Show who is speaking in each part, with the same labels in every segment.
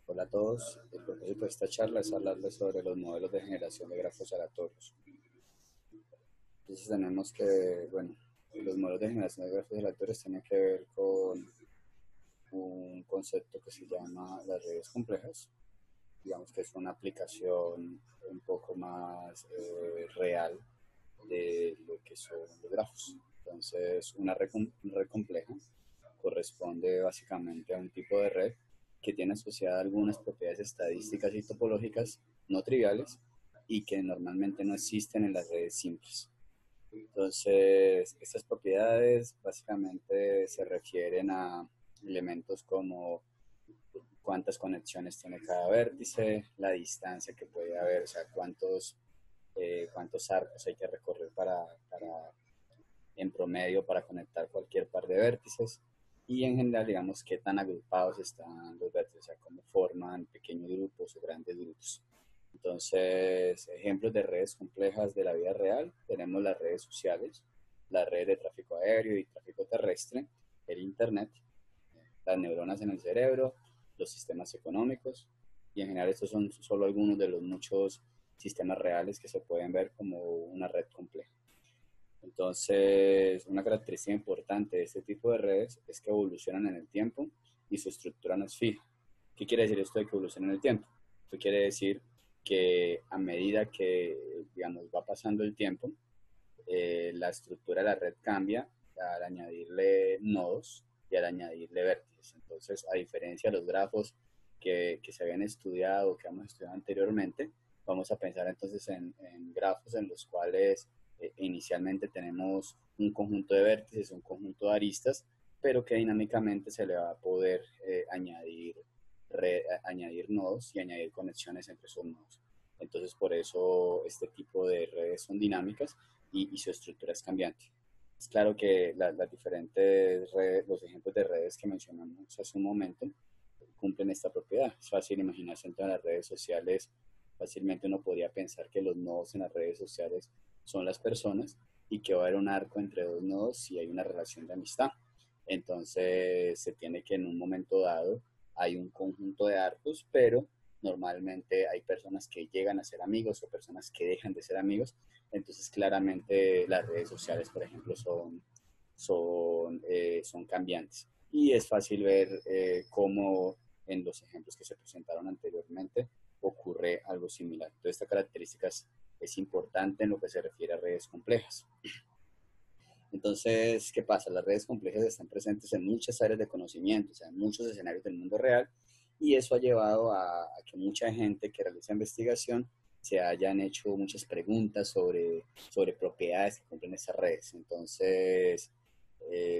Speaker 1: Hola a todos. El propósito de esta charla es hablarles sobre los modelos de generación de grafos aleatorios. Entonces tenemos que, bueno, los modelos de generación de grafos aleatorios tienen que ver con un concepto que se llama las redes complejas. Digamos que es una aplicación un poco más real de lo que son los grafos. Entonces, red compleja corresponde básicamente a un tipo de red que tiene asociadas algunas propiedades estadísticas y topológicas no triviales y que normalmente no existen en las redes simples. Entonces, estas propiedades básicamente se refieren a elementos como cuántas conexiones tiene cada vértice, la distancia que puede haber, o sea, cuántos arcos hay que recorrer en promedio para conectar cualquier par de vértices y en general, digamos, qué tan agrupados están los vértices, o sea, cómo forman pequeños grupos o grandes grupos. Entonces, ejemplos de redes complejas de la vida real, tenemos las redes sociales, la red de tráfico aéreo y tráfico terrestre, el Internet, las neuronas en el cerebro, los sistemas económicos, y en general estos son solo algunos de los muchos sistemas reales que se pueden ver como una red compleja. Entonces, una característica importante de este tipo de redes es que evolucionan en el tiempo y su estructura no es fija. ¿Qué quiere decir esto de que evoluciona en el tiempo? Esto quiere decir que a medida que, digamos, va pasando el tiempo, la estructura de la red cambia al añadirle nodos y al añadirle vértices. Entonces, a diferencia de los grafos que se habían estudiado, que hemos estudiado anteriormente, vamos a pensar entonces en grafos en los cuales inicialmente tenemos un conjunto de vértices, un conjunto de aristas, pero que dinámicamente se le va a poder añadir nodos y añadir conexiones entre esos nodos. Entonces, por eso este tipo de redes son dinámicas y su estructura es cambiante. Es claro que las diferentes redes, los ejemplos de redes que mencionamos hace un momento, cumplen esta propiedad. Es fácil imaginarse entre las redes sociales, fácilmente uno podría pensar que los nodos en las redes sociales son las personas y que va a haber un arco entre dos nodos si hay una relación de amistad. Entonces se tiene que en un momento dado hay un conjunto de arcos, pero normalmente hay personas que llegan a ser amigos o personas que dejan de ser amigos. Entonces claramente las redes sociales, por ejemplo, son cambiantes. Y es fácil ver cómo en los ejemplos que se presentaron anteriormente ocurre algo similar. Entonces, esta característica es importante en lo que se refiere a redes complejas. Entonces, ¿qué pasa? Las redes complejas están presentes en muchas áreas de conocimiento, o sea, en muchos escenarios del mundo real, y eso ha llevado a que mucha gente que realiza investigación se hayan hecho muchas preguntas sobre propiedades que cumplen esas redes. Entonces,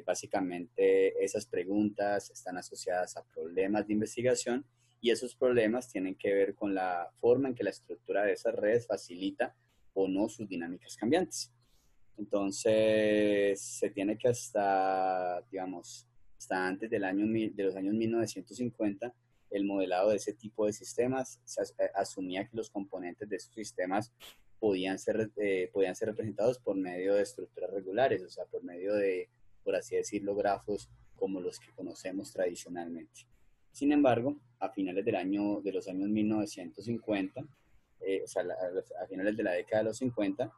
Speaker 1: básicamente esas preguntas están asociadas a problemas de investigación y esos problemas tienen que ver con la forma en que la estructura de esas redes facilita o no sus dinámicas cambiantes. Entonces, se tiene que digamos, hasta antes de los años 1950, el modelado de ese tipo de sistemas asumía que los componentes de esos sistemas podían ser representados por medio de estructuras regulares, o sea, por medio de, por así decirlo, grafos como los que conocemos tradicionalmente. Sin embargo, a finales de los años 1950, o sea, a finales de la década de los 50,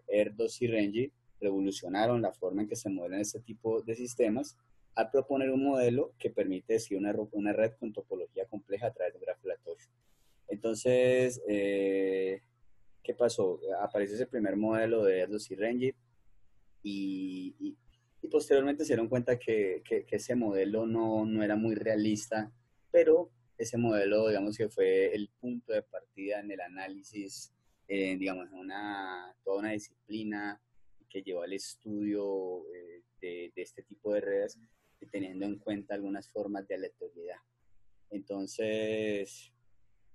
Speaker 1: Erdos y Renyi revolucionaron la forma en que se modelan este tipo de sistemas al proponer un modelo que permite decir una red con topología compleja a través de un grafo aleatorio. Entonces, ¿qué pasó? Apareció ese primer modelo de Erdos y Renyi y posteriormente se dieron cuenta que ese modelo no era muy realista, pero ese modelo, digamos que fue el punto de partida en el análisis, digamos, toda una disciplina que llevó al estudio de este tipo de redes, teniendo en cuenta algunas formas de aleatoriedad. Entonces,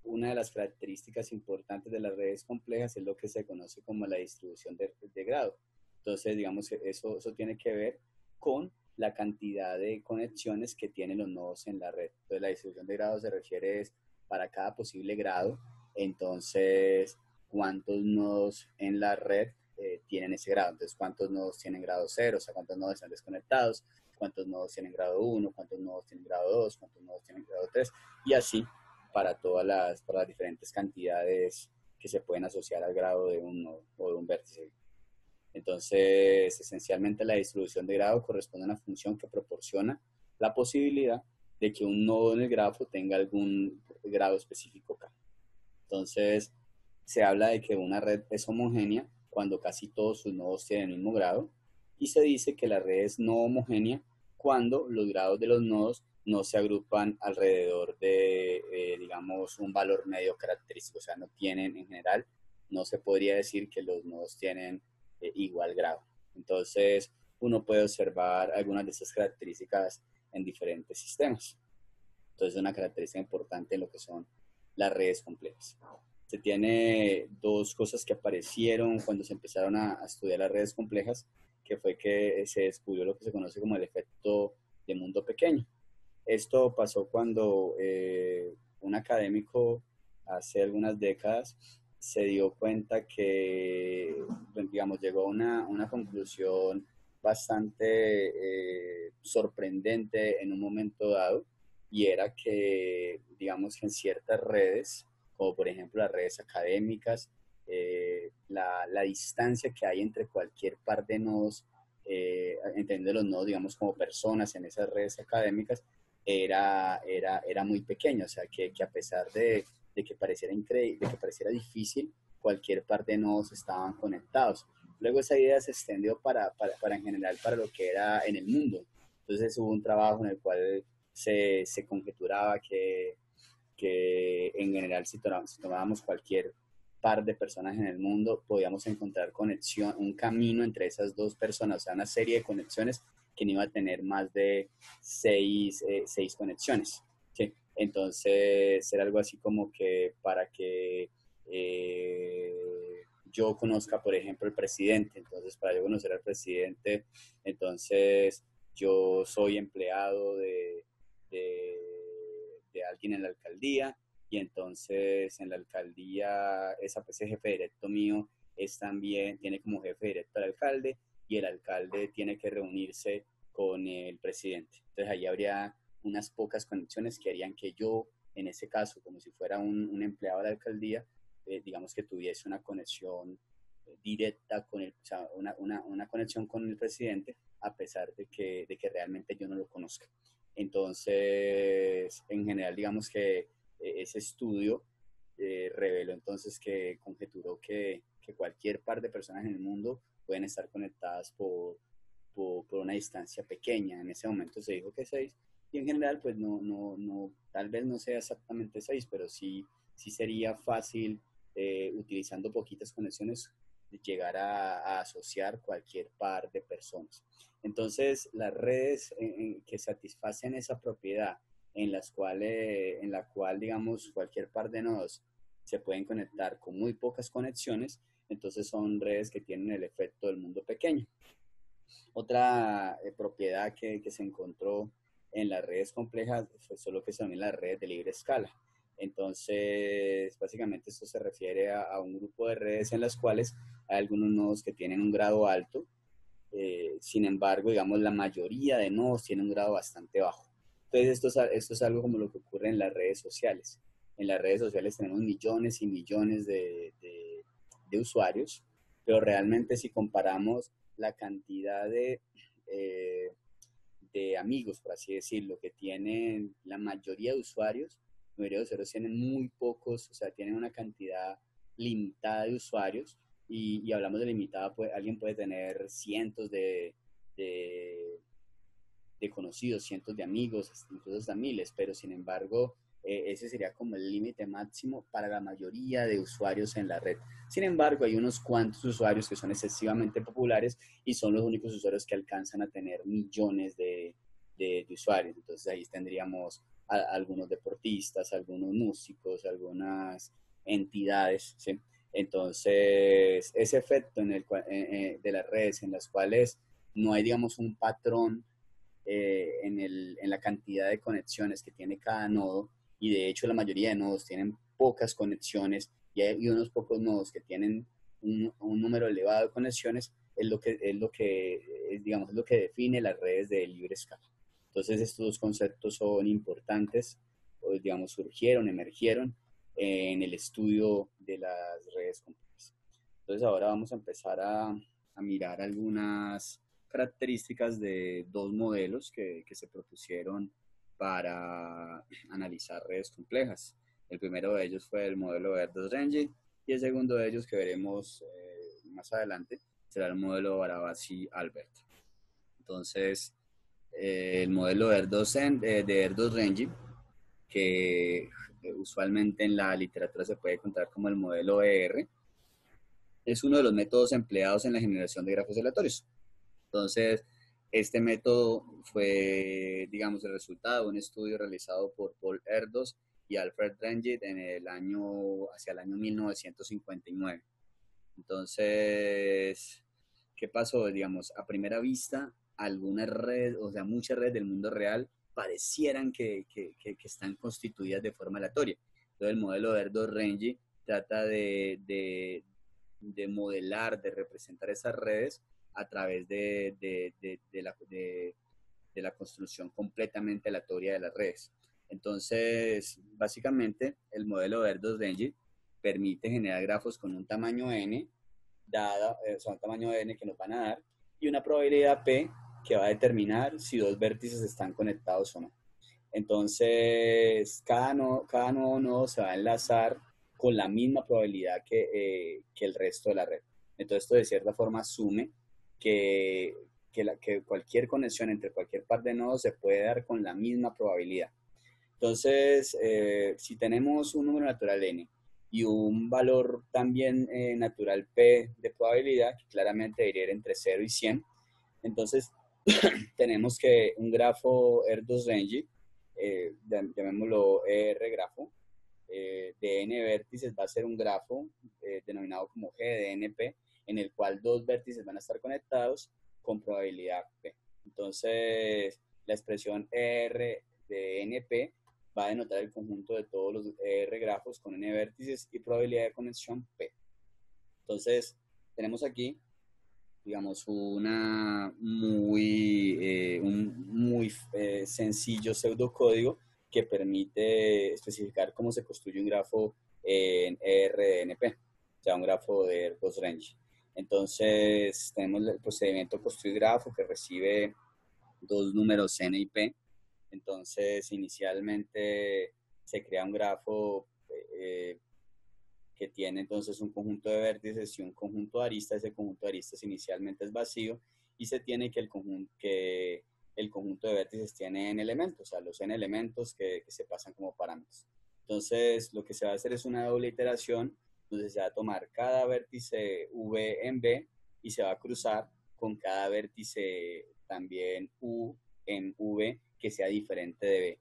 Speaker 1: una de las características importantes de las redes complejas es lo que se conoce como la distribución de grado. Entonces, digamos que eso tiene que ver con la cantidad de conexiones que tienen los nodos en la red. Entonces, la distribución de grado se refiere para cada posible grado, entonces, cuántos nodos en la red tienen ese grado. Entonces, cuántos nodos tienen grado cero, o sea, cuántos nodos están desconectados, cuántos nodos tienen grado 1, cuántos nodos tienen grado 2, cuántos nodos tienen grado 3, y así para las diferentes cantidades que se pueden asociar al grado de un nodo o de un vértice. Entonces, esencialmente la distribución de grado corresponde a una función que proporciona la posibilidad de que un nodo en el grafo tenga algún grado específico K. Entonces, se habla de que una red es homogénea cuando casi todos sus nodos tienen el mismo grado, y se dice que la red es no homogénea cuando los grados de los nodos no se agrupan alrededor de, digamos, un valor medio característico. O sea, no tienen, en general, no se podría decir que los nodos tienen igual grado. Entonces, uno puede observar algunas de estas características en diferentes sistemas. Entonces, es una característica importante en lo que son las redes complejas. Se tiene dos cosas que aparecieron cuando se empezaron a estudiar las redes complejas, que fue que se descubrió lo que se conoce como el efecto de mundo pequeño. Esto pasó cuando un académico hace algunas décadas se dio cuenta que, digamos, llegó a una conclusión bastante sorprendente en un momento dado, y era que, digamos, que en ciertas redes, como por ejemplo las redes académicas, la distancia que hay entre cualquier par de nodos, entendiendo los nodos, digamos, como personas en esas redes académicas, era muy pequeña. O sea, que a pesar de que pareciera increíble, de que pareciera difícil, cualquier par de nodos estaban conectados. Luego esa idea se extendió para en general para lo que era en el mundo. Entonces hubo un trabajo en el cual se conjeturaba que en general si tomábamos cualquier par de personas en el mundo, podíamos encontrar conexión, un camino entre esas dos personas, o sea, una serie de conexiones que no iba a tener más de seis conexiones. ¿Sí? Entonces, era algo así como que para que yo conozca, por ejemplo, el presidente, entonces para yo conocer al presidente, entonces yo soy empleado de, de alguien en la alcaldía, y entonces en la alcaldía ese jefe directo mío es también, tiene como jefe directo al alcalde, y el alcalde tiene que reunirse con el presidente. Entonces ahí habría unas pocas conexiones que harían que yo, en ese caso, como si fuera un empleado de la alcaldía, digamos que tuviese una conexión directa con o sea, una conexión con el presidente, a pesar de que realmente yo no lo conozca. Entonces, en general, digamos que ese estudio reveló entonces que conjeturó que cualquier par de personas en el mundo pueden estar conectadas por una distancia pequeña. En ese momento se dijo que 6, y en general, pues tal vez no sea exactamente 6, pero sí sería fácil, utilizando poquitas conexiones, llegar a asociar cualquier par de personas. Entonces, las redes que satisfacen esa propiedad, en la cual, digamos, cualquier par de nodos se pueden conectar con muy pocas conexiones, entonces son redes que tienen el efecto del mundo pequeño. Otra propiedad que se encontró en las redes complejas fue solo que son las redes de libre escala. Entonces, básicamente esto se refiere a un grupo de redes en las cuales hay algunos nodos que tienen un grado alto. Sin embargo, digamos, la mayoría de nodos tienen un grado bastante bajo. Entonces, esto es algo como lo que ocurre en las redes sociales. En las redes sociales tenemos millones y millones de usuarios, pero realmente si comparamos la cantidad de amigos, por así decirlo, que tienen la mayoría de usuarios, la mayoría de usuarios tienen muy pocos, o sea, tienen una cantidad limitada de usuarios, y hablamos de limitada, pues alguien puede tener cientos de conocidos, cientos de amigos, incluso hasta miles, pero sin embargo, ese sería como el límite máximo para la mayoría de usuarios en la red. Sin embargo, hay unos cuantos usuarios que son excesivamente populares y son los únicos usuarios que alcanzan a tener millones de usuarios. Entonces ahí tendríamos algunos deportistas, algunos músicos, algunas entidades, ¿sí? Entonces, ese efecto de las redes en las cuales no hay, digamos, un patrón en la cantidad de conexiones que tiene cada nodo, y de hecho la mayoría de nodos tienen pocas conexiones, y hay unos pocos nodos que tienen un número elevado de conexiones, digamos, es lo que define las redes de libre escala. Entonces, estos dos conceptos son importantes, o, digamos, surgieron, emergieron en el estudio de las redes complejas. Entonces, ahora vamos a empezar a mirar algunas características de dos modelos que se propusieron para analizar redes complejas. El primero de ellos fue el modelo Erdős-Rengit y el segundo de ellos, que veremos más adelante, será el modelo Barabasi-Albert. Entonces, el modelo de Erdős-Rengit, que usualmente en la literatura se puede encontrar como el modelo ER, es uno de los métodos empleados en la generación de grafos aleatorios. Entonces, este método fue, digamos, el resultado de un estudio realizado por Paul Erdős y Alfred Rengit hacia el año 1959. Entonces, ¿qué pasó? Digamos, a primera vista, algunas redes, o sea, muchas redes del mundo real parecieran que están constituidas de forma aleatoria. Entonces, el modelo de Erdős-Rengit trata de modelar, de representar esas redes a través de la construcción completamente aleatoria de las redes. Entonces, básicamente, el modelo de Erdős-Rengit permite generar grafos con un tamaño n, un tamaño n que nos van a dar, y una probabilidad p que va a determinar si dos vértices están conectados o no. Entonces, cada nuevo nodo se va a enlazar con la misma probabilidad que el resto de la red. Entonces, esto de cierta forma asume que cualquier conexión entre cualquier par de nodos se puede dar con la misma probabilidad. Entonces, si tenemos un número natural n y un valor también natural p de probabilidad, que claramente debería ir entre 0 y 100, entonces tenemos que un grafo Erdős-Rengit, llamémoslo ER grafo, de n vértices, va a ser un grafo denominado como G de NP, en el cual dos vértices van a estar conectados con probabilidad P. Entonces, la expresión ER de NP va a denotar el conjunto de todos los ER grafos con n vértices y probabilidad de conexión P. Entonces, tenemos aquí, digamos, un muy sencillo pseudocódigo que permite especificar cómo se construye un grafo en ERNP, o sea, un grafo de Erdős-Rengit. Entonces, tenemos el procedimiento construir grafo que recibe dos números n y p. Entonces, inicialmente se crea un grafo que tiene entonces un conjunto de vértices y un conjunto de aristas. Ese conjunto de aristas inicialmente es vacío y se tiene que el conjunto de vértices tiene n elementos, o sea, los n elementos que se pasan como parámetros. Entonces, lo que se va a hacer es una doble iteración, donde se va a tomar cada vértice v en B y se va a cruzar con cada vértice también u en V que sea diferente de B.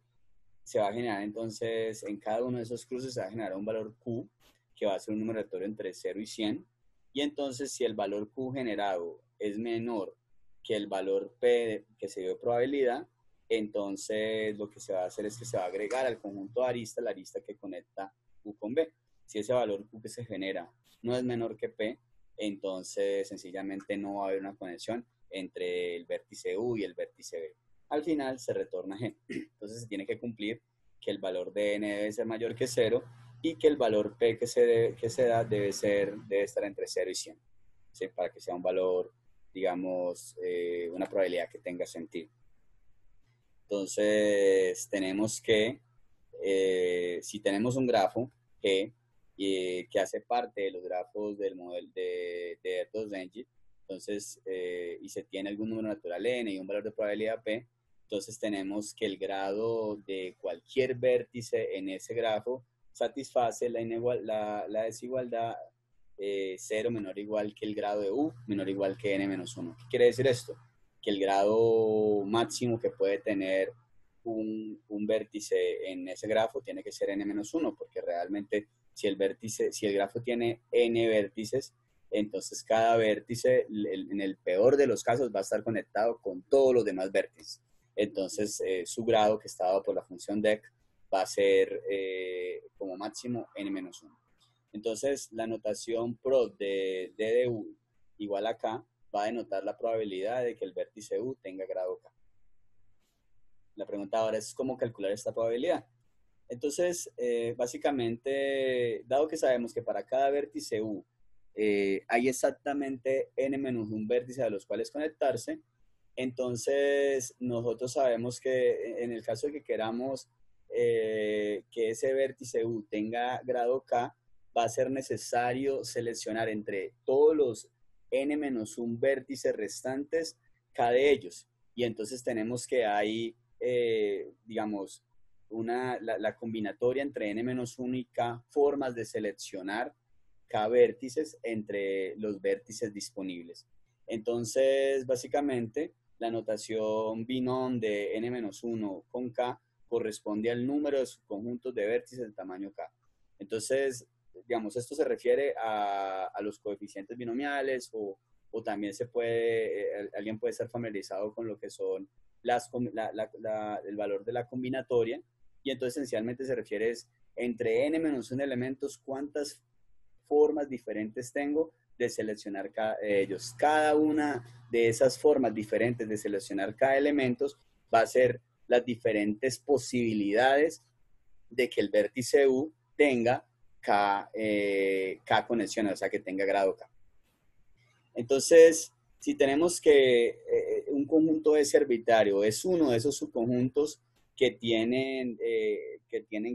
Speaker 1: Se va a generar entonces, en cada uno de esos cruces se va a generar un valor Q, que va a ser un número aleatorio entre 0 y 100. Y entonces, si el valor Q generado es menor que el valor P que se dio de probabilidad, entonces lo que se va a hacer es que se va a agregar al conjunto de aristas la arista que conecta Q con B. Si ese valor Q que se genera no es menor que P, entonces sencillamente no va a haber una conexión entre el vértice U y el vértice B. Al final se retorna G. Entonces se tiene que cumplir que el valor de n debe ser mayor que 0 y que el valor P que se da debe estar entre 0 y 100, ¿sí? Para que sea un valor, digamos, una probabilidad que tenga sentido. Entonces tenemos que, si tenemos un grafo G que hace parte de los grafos del modelo de Erdős-Rengit, entonces, y se tiene algún número natural n y un valor de probabilidad P, entonces tenemos que el grado de cualquier vértice en ese grafo satisface la desigualdad 0 menor o igual que el grado de U menor o igual que n menos 1. ¿Qué quiere decir esto? Que el grado máximo que puede tener un vértice en ese grafo tiene que ser n menos 1, porque realmente si el grafo tiene n vértices, entonces cada vértice, en el peor de los casos, va a estar conectado con todos los demás vértices. Entonces, su grado, que está dado por la función dec, va a ser como máximo n-1. Entonces, la notación prod de d de u igual a k va a denotar la probabilidad de que el vértice U tenga grado K. La pregunta ahora es cómo calcular esta probabilidad. Entonces, básicamente, dado que sabemos que para cada vértice U hay exactamente n-1 vértices a los cuales conectarse, entonces nosotros sabemos que en el caso de que queramos que ese vértice U tenga grado K, va a ser necesario seleccionar entre todos los n-1 vértices restantes K de ellos. Y entonces tenemos que hay, digamos, la combinatoria entre n-1 y k formas de seleccionar k vértices entre los vértices disponibles. Entonces, básicamente, la notación binom de n-1 con k corresponde al número de subconjuntos de vértices de tamaño k. Entonces, digamos, esto se refiere a los coeficientes binomiales o también se puede, alguien puede estar familiarizado con lo que son el valor de la combinatoria, y entonces esencialmente se refiere es entre n-1 elementos cuántas formas diferentes tengo de seleccionar ellos. Cada una de esas formas diferentes de seleccionar cada elementos va a ser las diferentes posibilidades de que el vértice U tenga K conexiones, o sea, que tenga grado K. Entonces, si tenemos que un conjunto S arbitrario es uno de esos subconjuntos que tienen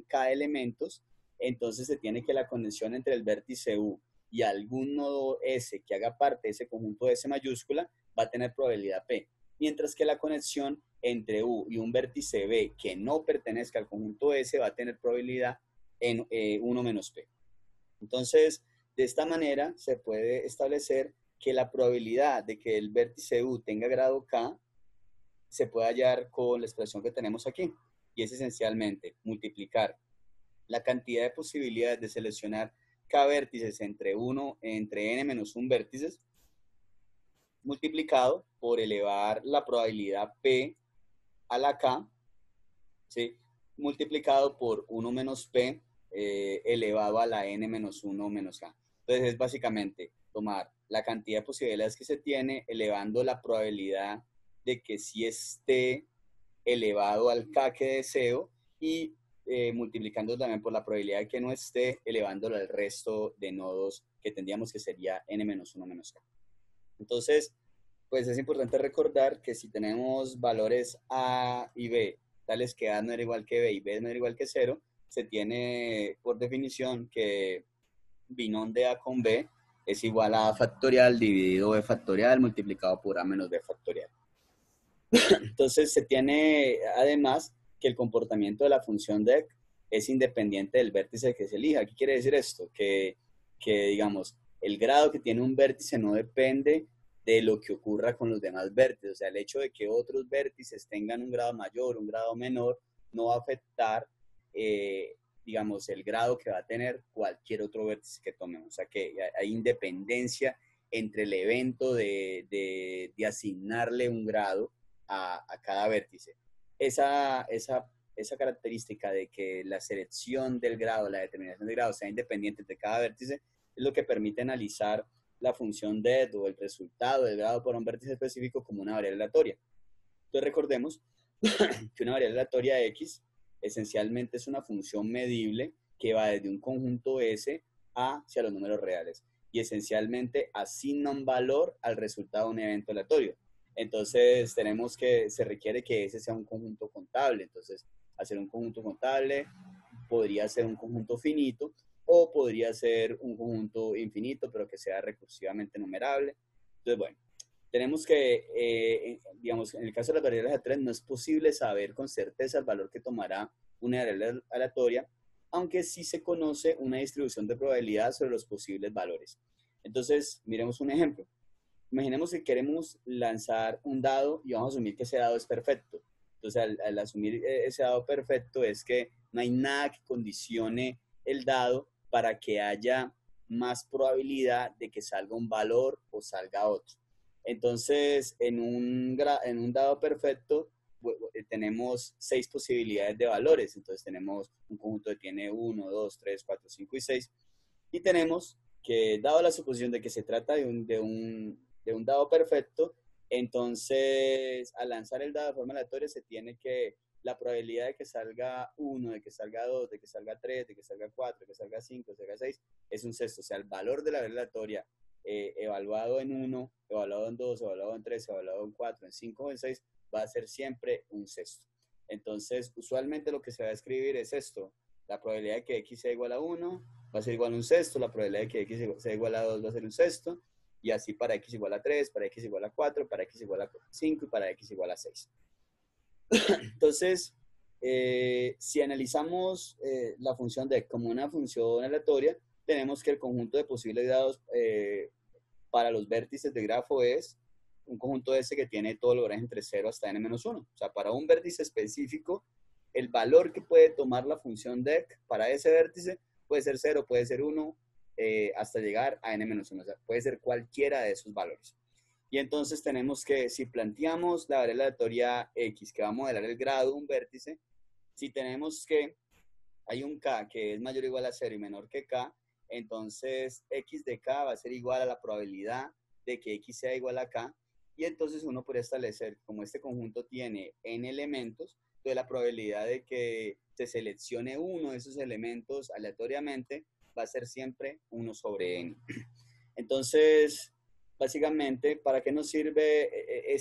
Speaker 1: K elementos, entonces se tiene que la conexión entre el vértice U y algún nodo S que haga parte de ese conjunto S mayúscula va a tener probabilidad P, mientras que la conexión entre U y un vértice B que no pertenezca al conjunto S va a tener probabilidad en 1 menos P. Entonces, de esta manera se puede establecer que la probabilidad de que el vértice U tenga grado K se puede hallar con la expresión que tenemos aquí, y es esencialmente multiplicar la cantidad de posibilidades de seleccionar K vértices entre n-1 vértices, multiplicado por elevar la probabilidad P a la K, ¿sí? Multiplicado por 1 menos P elevado a la n-1 menos K. Entonces es básicamente tomar la cantidad de posibilidades que se tiene, elevando la probabilidad de que sí esté elevado al K que deseo y multiplicando también por la probabilidad de que no esté, elevándolo al resto de nodos que tendríamos que sería n-1 menos K. Entonces, pues es importante recordar que si tenemos valores A y B, tales que A no era igual que B y B no era igual que 0, se tiene por definición que binom de A con B es igual a A factorial dividido B factorial multiplicado por A menos B factorial. Entonces se tiene además que el comportamiento de la función de es independiente del vértice que se elija. ¿Qué quiere decir esto? Que digamos, el grado que tiene un vértice no depende de lo que ocurra con los demás vértices. O sea, el hecho de que otros vértices tengan un grado mayor, un grado menor, no va a afectar, digamos, el grado que va a tener cualquier otro vértice que tomemos. O sea, que hay independencia entre el evento de asignarle un grado a cada vértice. Esa característica de que la selección del grado, la determinación del grado sea independiente de cada vértice, es lo que permite analizar la función det o el resultado del grado por un vértice específico como una variable aleatoria. Entonces recordemos que una variable aleatoria X esencialmente es una función medible que va desde un conjunto S hacia los números reales y esencialmente asigna un valor al resultado de un evento aleatorio. Entonces se requiere que ese sea un conjunto contable. Entonces, hacer un conjunto contable podría ser un conjunto finito o podría ser un conjunto infinito, pero que sea recursivamente numerable. Entonces, bueno, tenemos que, digamos, en el caso de las variables aleatorias no es posible saber con certeza el valor que tomará una variable aleatoria, aunque sí se conoce una distribución de probabilidad sobre los posibles valores. Entonces, miremos un ejemplo. Imaginemos que queremos lanzar un dado y vamos a asumir que ese dado es perfecto. Entonces, al asumir ese dado perfecto es que no hay nada que condicione el dado para que haya más probabilidad de que salga un valor o salga otro. Entonces, en un dado perfecto tenemos 6 posibilidades de valores. Entonces, tenemos un conjunto que tiene 1, 2, 3, 4, 5 y 6. Y tenemos que, dado la suposición de que se trata de de un dado perfecto, entonces al lanzar el dado de forma aleatoria se tiene que, la probabilidad de que salga 1, de que salga 2, de que salga 3, de que salga 4, de que salga 5, de que salga 6, es un sexto. O sea, el valor de la variable aleatoria evaluado en 1, evaluado en 2, evaluado en 3, evaluado en 4, en 5 o en 6, va a ser siempre un sexto. Entonces, usualmente lo que se va a escribir es esto. La probabilidad de que x sea igual a 1 va a ser igual a un sexto, la probabilidad de que x sea igual a 2 va a ser un sexto, y así para x igual a 3, para x igual a 4, para x igual a 5 y para x igual a 6. Entonces, si analizamos la función de como una función aleatoria, tenemos que el conjunto de posibles dados para los vértices del grafo es un conjunto S que tiene todo el valores entre 0 hasta n-1. O sea, para un vértice específico, el valor que puede tomar la función dec para ese vértice puede ser 0, puede ser 1, hasta llegar a n-1. O sea, puede ser cualquiera de esos valores. Y entonces tenemos que, si planteamos la variable aleatoria x, que va a modelar el grado de un vértice, si tenemos que hay un k que es mayor o igual a 0 y menor que k, entonces x de k va a ser igual a la probabilidad de que x sea igual a k, y entonces uno puede establecer, como este conjunto tiene n elementos, entonces la probabilidad de que se seleccione uno de esos elementos aleatoriamente va a ser siempre 1 sobre n. Entonces, básicamente, ¿para qué nos sirve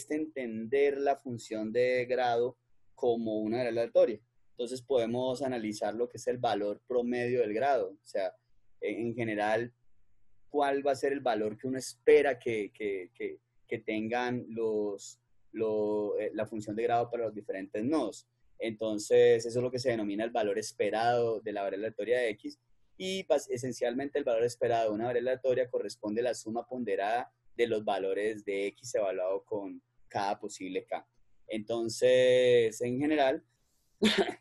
Speaker 1: entender la función de grado como una variable aleatoria? Entonces podemos analizar lo que es el valor promedio del grado. O sea, en general, ¿cuál va a ser el valor que uno espera que tengan la función de grado para los diferentes nodos? Entonces, eso es lo que se denomina el valor esperado de la variable aleatoria de x. Y esencialmente el valor esperado de una variable aleatoria corresponde a la suma ponderada de los valores de x evaluado con cada posible k. Entonces, en general,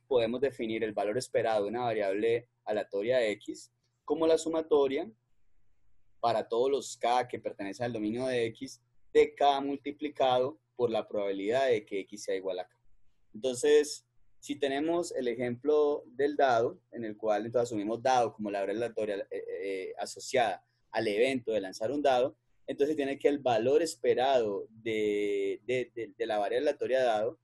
Speaker 1: podemos definir el valor esperado de una variable aleatoria de x como la sumatoria para todos los k que pertenecen al dominio de x de k multiplicado por la probabilidad de que x sea igual a k. Entonces, si tenemos el ejemplo del dado, en el cual entonces asumimos dado como la variable aleatoria asociada al evento de lanzar un dado, entonces tiene que el valor esperado de la variable aleatoria dado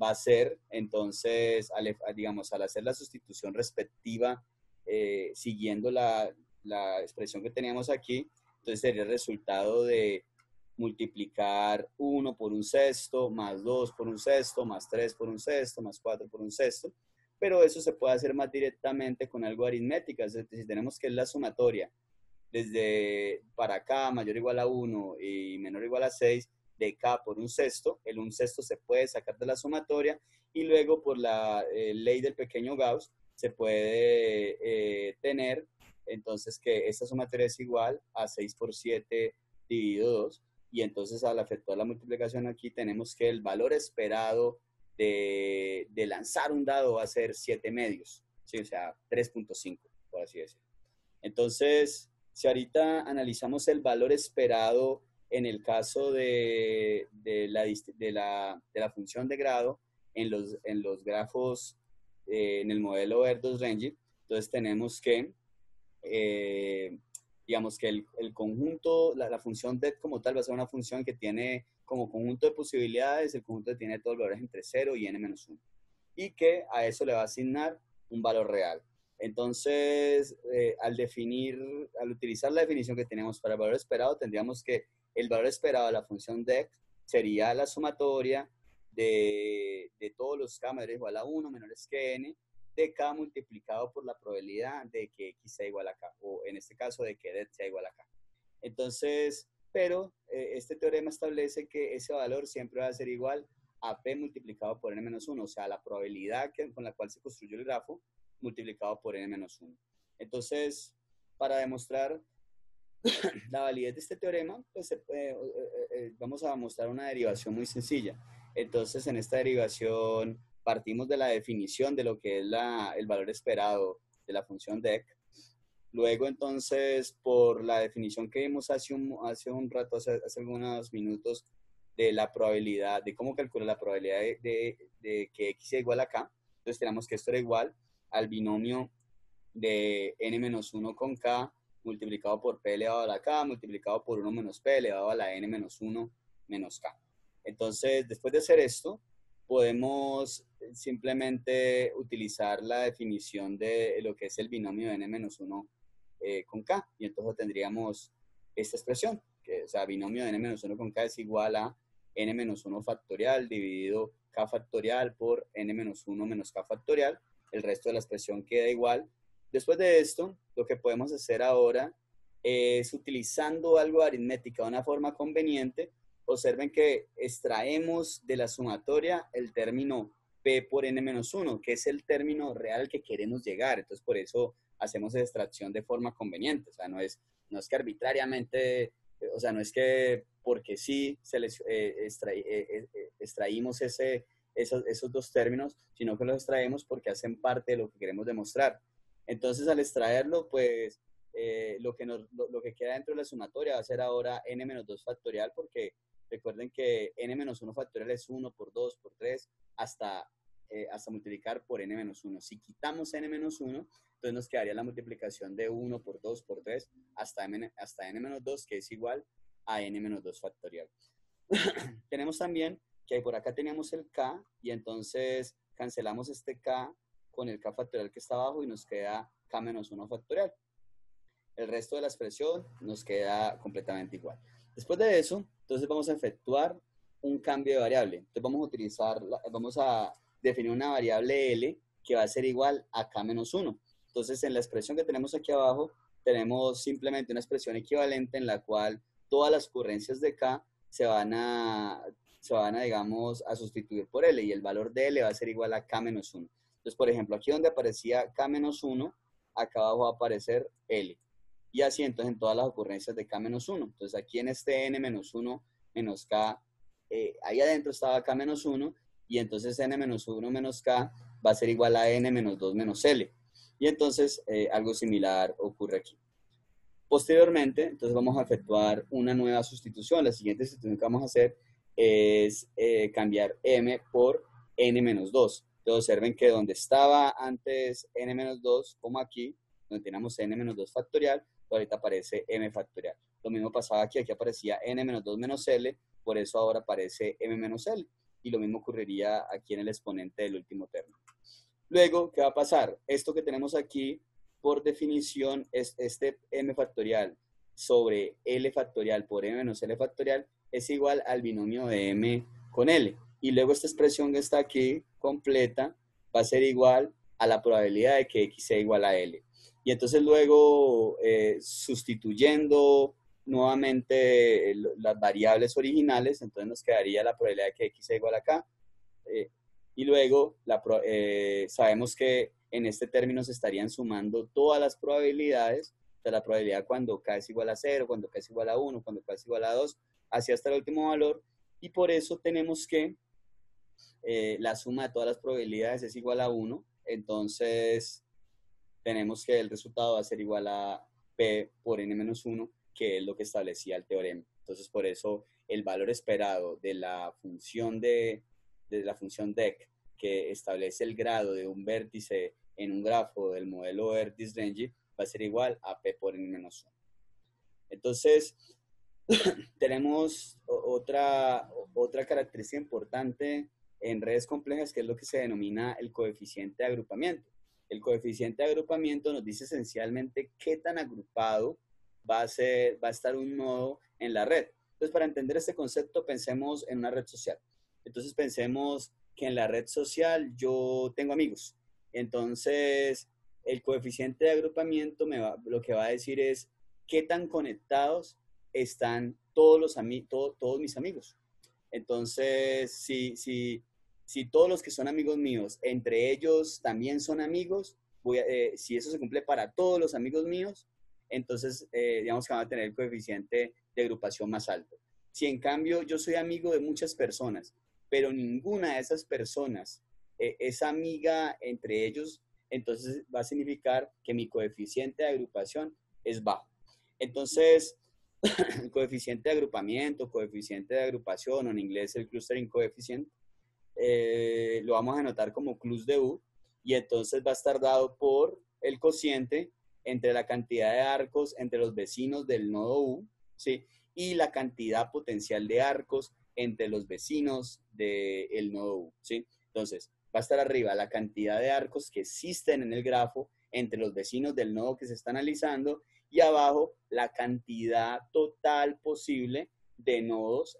Speaker 1: va a ser, entonces, digamos, al hacer la sustitución respectiva, siguiendo la expresión que teníamos aquí, entonces sería el resultado de multiplicar 1 por un sexto, más 2 por un sexto, más 3 por un sexto, más 4 por un sexto, pero eso se puede hacer más directamente con algo aritmética. Es decir, si tenemos que es la sumatoria desde para acá mayor o igual a 1 y menor o igual a 6, de k por un sexto, el un sexto se puede sacar de la sumatoria y luego por la ley del pequeño Gauss se puede tener entonces que esta sumatoria es igual a 6 por 7 dividido 2, y entonces al efectuar la multiplicación aquí tenemos que el valor esperado de lanzar un dado va a ser 7 medios, ¿sí? O sea, 3.5, por así decirlo. Entonces, si ahorita analizamos el valor esperado en el caso de la función de grado en los grafos, en el modelo Erdős-Rengit, entonces tenemos que digamos que el conjunto, la función det como tal va a ser una función que tiene como conjunto de posibilidades, el conjunto tiene todos los valores entre 0 y n-1, y que a eso le va a asignar un valor real. Entonces, al utilizar la definición que tenemos para el valor esperado, tendríamos que el valor esperado de la función dec sería la sumatoria de todos los k mayores o igual a 1 menores que n, de k multiplicado por la probabilidad de que x sea igual a k, o en este caso de que det sea igual a k. Entonces, pero este teorema establece que ese valor siempre va a ser igual a p multiplicado por n-1, o sea, la probabilidad con la cual se construyó el grafo multiplicado por n-1. Entonces, para demostrar la validez de este teorema, pues vamos a mostrar una derivación muy sencilla. Entonces, en esta derivación partimos de la definición de lo que es el valor esperado de la función dec. Luego, entonces, por la definición que vimos hace un rato, hace algunos minutos, de la probabilidad, de cómo calcular la probabilidad de que x sea igual a k, entonces tenemos que esto era igual al binomio de n-1 con k multiplicado por P elevado a la K, multiplicado por 1 menos P elevado a la N menos 1 menos K. Entonces, después de hacer esto, podemos simplemente utilizar la definición de lo que es el binomio de N menos 1 con K. Y entonces tendríamos esta expresión, que, o sea, binomio de N menos 1 con K es igual a N menos 1 factorial dividido K factorial por N menos 1 menos K factorial. El resto de la expresión queda igual. Después de esto, lo que podemos hacer ahora es, utilizando algo de aritmética de una forma conveniente, observen que extraemos de la sumatoria el término P por N menos 1, que es el término real que queremos llegar. Entonces, por eso hacemos esa extracción de forma conveniente. O sea, no es que arbitrariamente, o sea, no es que porque sí extraímos esos dos términos, sino que los extraemos porque hacen parte de lo que queremos demostrar. Entonces, al extraerlo, pues, lo que queda dentro de la sumatoria va a ser ahora n menos 2 factorial, porque recuerden que n menos 1 factorial es 1 por 2 por 3 hasta multiplicar por n menos 1. Si quitamos n menos 1, entonces nos quedaría la multiplicación de 1 por 2 por 3 hasta n menos 2, que es igual a n menos 2 factorial. Tenemos también que por acá teníamos el k, y entonces cancelamos este k con el k factorial que está abajo y nos queda k menos 1 factorial. El resto de la expresión nos queda completamente igual. Después de eso, entonces vamos a efectuar un cambio de variable. Entonces vamos a definir una variable L que va a ser igual a K menos 1. Entonces, en la expresión que tenemos aquí abajo, tenemos simplemente una expresión equivalente en la cual todas las ocurrencias de K se van a digamos, a sustituir por L, y el valor de L va a ser igual a K menos 1. Entonces, por ejemplo, aquí donde aparecía K menos 1, acá abajo va a aparecer L. Y así entonces en todas las ocurrencias de K menos 1. Entonces aquí en este N menos 1 menos K, ahí adentro estaba K menos 1, y entonces N menos 1 menos K va a ser igual a N menos 2 menos L. Y entonces algo similar ocurre aquí. Posteriormente, entonces vamos a efectuar una nueva sustitución. La siguiente sustitución que vamos a hacer es cambiar M por N menos 2. Entonces observen que donde estaba antes N menos 2, como aquí, donde teníamos N menos 2 factorial, ahorita aparece M factorial. Lo mismo pasaba aquí, aquí aparecía N menos 2 menos L, por eso ahora aparece M menos L. Y lo mismo ocurriría aquí en el exponente del último término. Luego, ¿qué va a pasar? Esto que tenemos aquí, por definición, es este M factorial sobre L factorial por M menos L factorial es igual al binomio de M con L. Y luego esta expresión que está aquí, completa, va a ser igual a la probabilidad de que X sea igual a L. Y entonces luego, sustituyendo nuevamente las variables originales, entonces nos quedaría la probabilidad de que X sea igual a K. Y luego sabemos que en este término se estarían sumando todas las probabilidades, de la probabilidad cuando K es igual a 0, cuando K es igual a 1, cuando K es igual a 2, así hasta el último valor. Y por eso tenemos que la suma de todas las probabilidades es igual a 1. Entonces tenemos que el resultado va a ser igual a P por N menos 1, que es lo que establecía el teorema. Entonces por eso el valor esperado de la función DEC, que establece el grado de un vértice en un grafo del modelo Erdős-Rengit, va a ser igual a P por N-1. Entonces, tenemos otra característica importante en redes complejas, que es lo que se denomina el coeficiente de agrupamiento. El coeficiente de agrupamiento nos dice esencialmente qué tan agrupado va a estar un nodo en la red. Entonces, para entender este concepto, pensemos en una red social. Entonces, pensemos que en la red social yo tengo amigos. Entonces, el coeficiente de agrupamiento lo que va a decir es qué tan conectados están todos mis amigos. Entonces, si todos los que son amigos míos, entre ellos también son amigos, si eso se cumple para todos los amigos míos, entonces digamos que van a tener el coeficiente de agrupación más alto. Si en cambio yo soy amigo de muchas personas, pero ninguna de esas personas es amiga entre ellos, entonces va a significar que mi coeficiente de agrupación es bajo. Entonces, el coeficiente de agrupamiento, coeficiente de agrupación, o en inglés el clustering coefficient, lo vamos a anotar como clus de U, y entonces va a estar dado por el cociente entre la cantidad de arcos entre los vecinos del nodo U, ¿sí? Y la cantidad potencial de arcos entre los vecinos del nodo U, ¿sí? Entonces, va a estar arriba la cantidad de arcos que existen en el grafo entre los vecinos del nodo que se está analizando y abajo la cantidad total posible de nodos,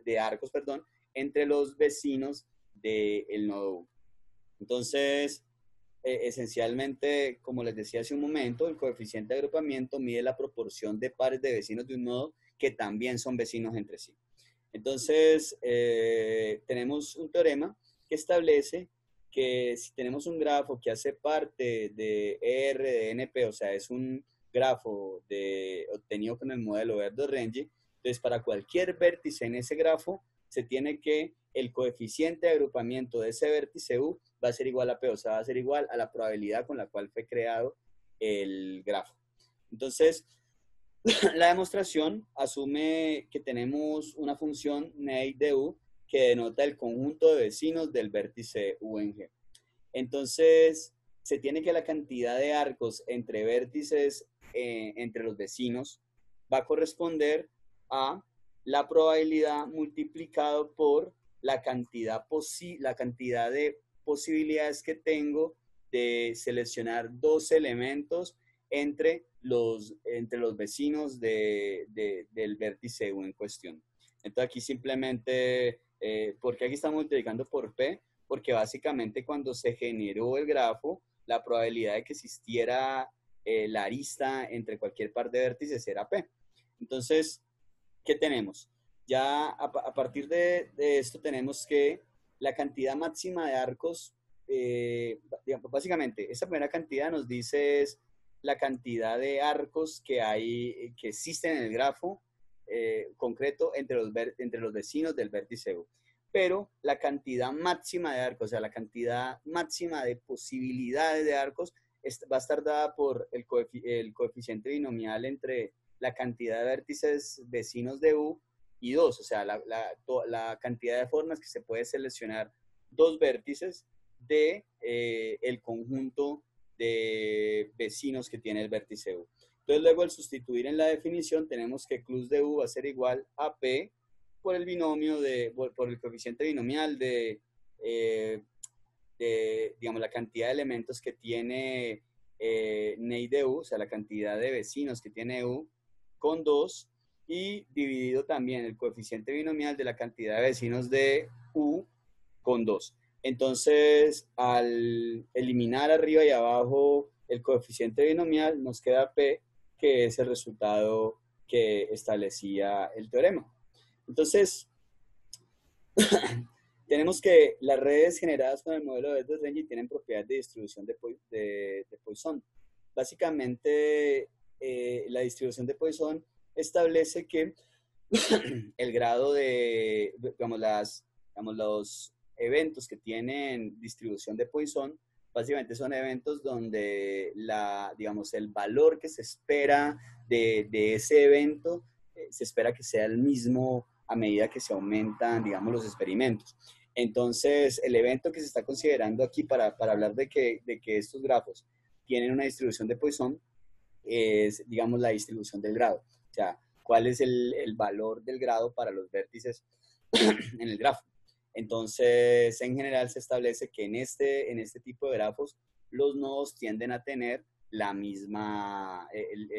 Speaker 1: de arcos, perdón, entre los vecinos del nodo U. Entonces, esencialmente, como les decía hace un momento, el coeficiente de agrupamiento mide la proporción de pares de vecinos de un nodo que también son vecinos entre sí. Entonces, tenemos un teorema que establece que si tenemos un grafo que hace parte de R de NP, o sea, es un grafo obtenido con el modelo Verdot-Renyi, entonces para cualquier vértice en ese grafo, se tiene que el coeficiente de agrupamiento de ese vértice U va a ser igual a P, o sea, va a ser igual a la probabilidad con la cual fue creado el grafo. Entonces, la demostración asume que tenemos una función ney de U que denota el conjunto de vecinos del vértice U en G. Entonces, se tiene que la cantidad de arcos entre vértices entre los vecinos va a corresponder a la probabilidad multiplicado por la cantidad de posibilidades que tengo de seleccionar dos elementos entre los vecinos del vértice U en cuestión. Entonces aquí simplemente, ¿por qué aquí estamos multiplicando por P? Porque básicamente cuando se generó el grafo, la probabilidad de que existiera la arista entre cualquier par de vértices era P. Entonces, ¿qué tenemos? Ya a partir de esto tenemos que la cantidad máxima de arcos, básicamente, esa primera cantidad nos dice es la cantidad de arcos que existen en el grafo concreto entre los vecinos del vértice U. Pero la cantidad máxima de arcos, o sea, la cantidad máxima de posibilidades de arcos va a estar dada por el coeficiente binomial entre la cantidad de vértices vecinos de U y 2, o sea, la cantidad de formas que se puede seleccionar dos vértices de el conjunto de vecinos que tiene el vértice U. Entonces, luego al sustituir en la definición, tenemos que clus de U va a ser igual a P por el binomio por el coeficiente binomial digamos, la cantidad de elementos que tiene ney de U, o sea, la cantidad de vecinos que tiene U, con 2, y dividido también el coeficiente binomial de la cantidad de vecinos de U con 2. Entonces, al eliminar arriba y abajo el coeficiente binomial, nos queda P, que es el resultado que establecía el teorema. Entonces, tenemos que las redes generadas con el modelo de Verdot-Renyi tienen propiedades de distribución de Poisson. Básicamente, la distribución de Poisson establece que el grado de, digamos, los eventos que tienen distribución de Poisson, básicamente son eventos donde digamos, el valor que se espera de ese evento, se espera que sea el mismo a medida que se aumentan, digamos, los experimentos. Entonces, el evento que se está considerando aquí para hablar de que estos grafos tienen una distribución de Poisson es, digamos, la distribución del grado. O sea, cuál es el valor del grado para los vértices en el grafo. Entonces, en general se establece que en este tipo de grafos los nodos tienden a tener el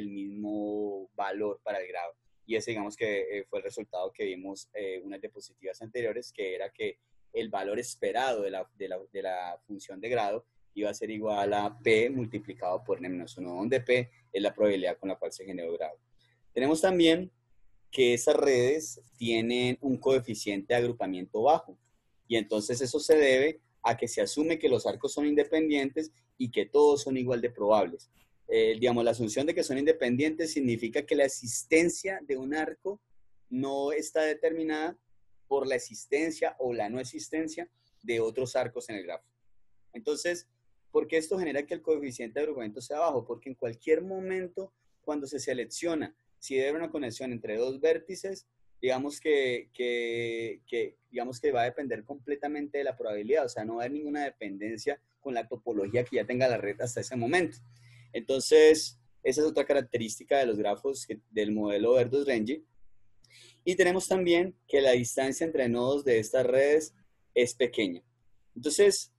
Speaker 1: mismo valor para el grado. Y ese, digamos, que fue el resultado que vimos unas diapositivas anteriores, que era que el valor esperado de la función de grado iba a ser igual a P multiplicado por n-1, donde P es la probabilidad con la cual se generó el grado. Tenemos también que esas redes tienen un coeficiente de agrupamiento bajo. Y entonces eso se debe a que se asume que los arcos son independientes y que todos son igual de probables. Digamos, la asunción de que son independientes significa que la existencia de un arco no está determinada por la existencia o la no existencia de otros arcos en el grafo. Entonces, ¿por qué esto genera que el coeficiente de agrupamiento sea bajo? Porque en cualquier momento, cuando se selecciona si debe haber una conexión entre dos vértices, digamos que va a depender completamente de la probabilidad, o sea, no va a haber ninguna dependencia con la topología que ya tenga la red hasta ese momento. Entonces, Esa es otra característica de los grafos del modelo Erdős-Rengyi. Y tenemos también que la distancia entre nodos de estas redes es pequeña. Entonces,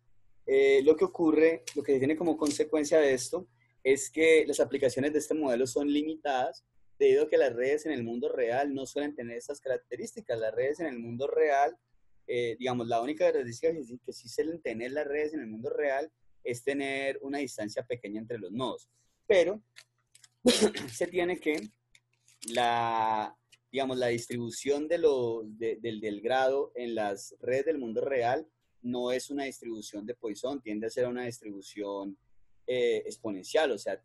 Speaker 1: lo que ocurre, lo que se tiene como consecuencia de esto, es que las aplicaciones de este modelo son limitadas debido a que las redes en el mundo real no suelen tener estas características. Las redes en el mundo real, digamos, la única característica que sí suelen tener las redes en el mundo real es tener una distancia pequeña entre los nodos. Pero se tiene que digamos, la distribución del grado en las redes del mundo real no es una distribución de Poisson, tiende a ser una distribución exponencial, o sea,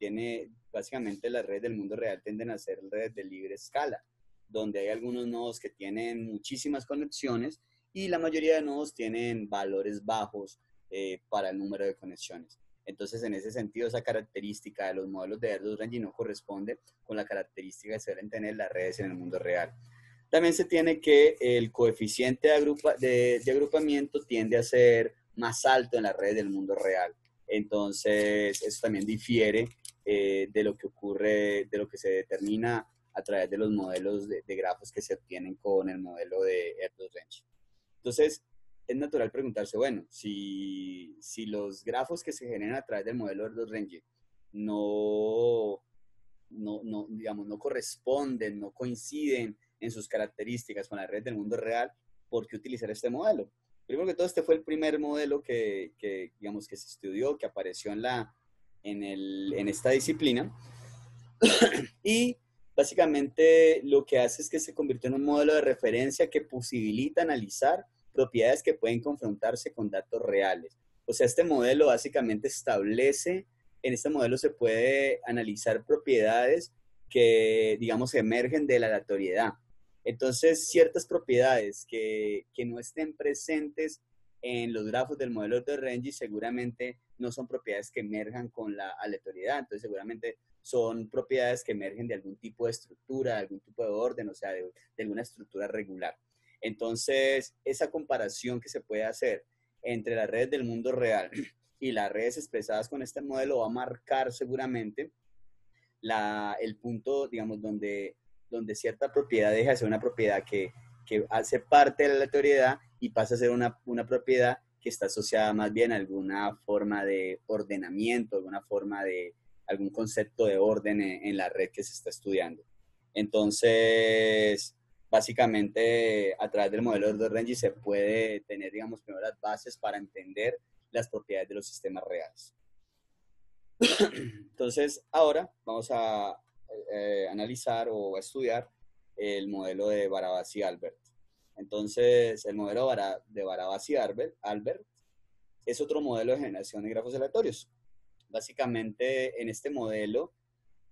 Speaker 1: básicamente las redes del mundo real tienden a ser redes de libre escala, donde hay algunos nodos que tienen muchísimas conexiones y la mayoría de nodos tienen valores bajos para el número de conexiones. Entonces, en ese sentido, esa característica de los modelos de Erdős-Rengyi no corresponde con la característica que suelen tener las redes en el mundo real. También se tiene que el coeficiente de agrupamiento tiende a ser más alto en las redes del mundo real. Entonces, eso también difiere de lo que ocurre, de lo que se determina a través de los modelos de grafos que se obtienen con el modelo de Erdős-Rengyi. Entonces, es natural preguntarse, bueno, si los grafos que se generan a través del modelo Erdős-Rengyi digamos, no corresponden, no coinciden en sus características con la red del mundo real, ¿por qué utilizar este modelo? Primero que todo, este fue el primer modelo digamos, que se estudió, que apareció en esta disciplina. Y básicamente lo que hace es que se convirtió en un modelo de referencia que posibilita analizar propiedades que pueden confrontarse con datos reales. O sea, este modelo básicamente en este modelo se puede analizar propiedades que, digamos, emergen de la aleatoriedad. Entonces, ciertas propiedades que no estén presentes en los grafos del modelo de Rengyi seguramente no son propiedades que emerjan con la aleatoriedad, entonces seguramente son propiedades que emergen de algún tipo de estructura, de algún tipo de orden, o sea, de alguna estructura regular. Entonces, esa comparación que se puede hacer entre las redes del mundo real y las redes expresadas con este modelo va a marcar seguramente el punto, digamos, donde cierta propiedad deja de ser una propiedad que hace parte de la aleatoriedad y pasa a ser una propiedad que está asociada más bien a alguna forma de ordenamiento, alguna forma de algún concepto de orden en la red que se está estudiando. Entonces, básicamente, a través del modelo de Rengyi se puede tener, digamos, primero las bases para entender las propiedades de los sistemas reales. Entonces, ahora vamos a analizar o a estudiar el modelo de Barabasi-Albert. Entonces, el modelo de Barabasi-Albert es otro modelo de generación de grafos aleatorios. Básicamente, en este modelo,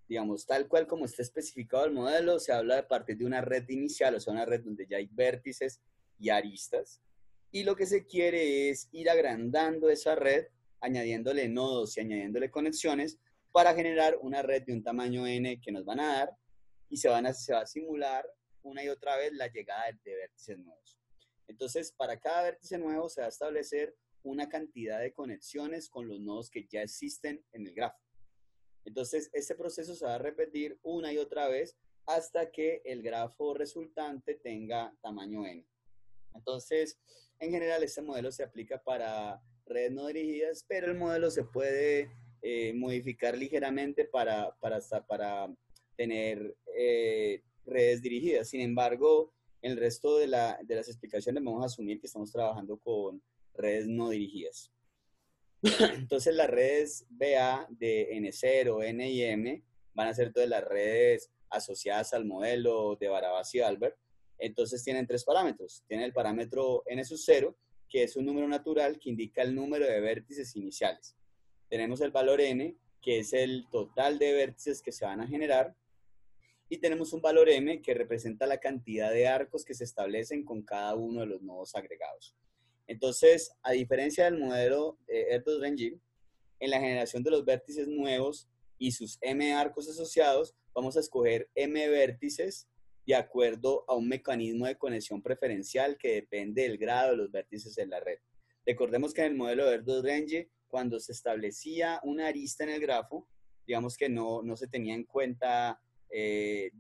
Speaker 1: digamos, tal cual como está especificado el modelo, se habla de partir de una red inicial, o sea, una red donde ya hay vértices y aristas. Y lo que se quiere es ir agrandando esa red, añadiéndole nodos y añadiéndole conexiones para generar una red de un tamaño n que nos van a dar y se va a simular una y otra vez la llegada de vértices nuevos. Entonces, para cada vértice nuevo se va a establecer una cantidad de conexiones con los nodos que ya existen en el grafo. Entonces, este proceso se va a repetir una y otra vez hasta que el grafo resultante tenga tamaño n. Entonces, en general, este modelo se aplica para redes no dirigidas, pero el modelo se puede modificar ligeramente para tener redes dirigidas. Sin embargo, en el resto de las explicaciones vamos a asumir que estamos trabajando con redes no dirigidas. Entonces, las redes BA de N0, N y M van a ser todas las redes asociadas al modelo de Barabasi-Albert. Entonces, tienen tres parámetros. Tiene el parámetro N sub 0, que es un número natural que indica el número de vértices iniciales. Tenemos el valor N, que es el total de vértices que se van a generar. Y tenemos un valor M, que representa la cantidad de arcos que se establecen con cada uno de los nodos agregados. Entonces, a diferencia del modelo Erdős-Rengyi, en la generación de los vértices nuevos y sus M arcos asociados, vamos a escoger M vértices de acuerdo a un mecanismo de conexión preferencial que depende del grado de los vértices en la red. Recordemos que en el modelo Erdős-Rengyi, cuando se establecía una arista en el grafo, digamos que no se tenía en cuenta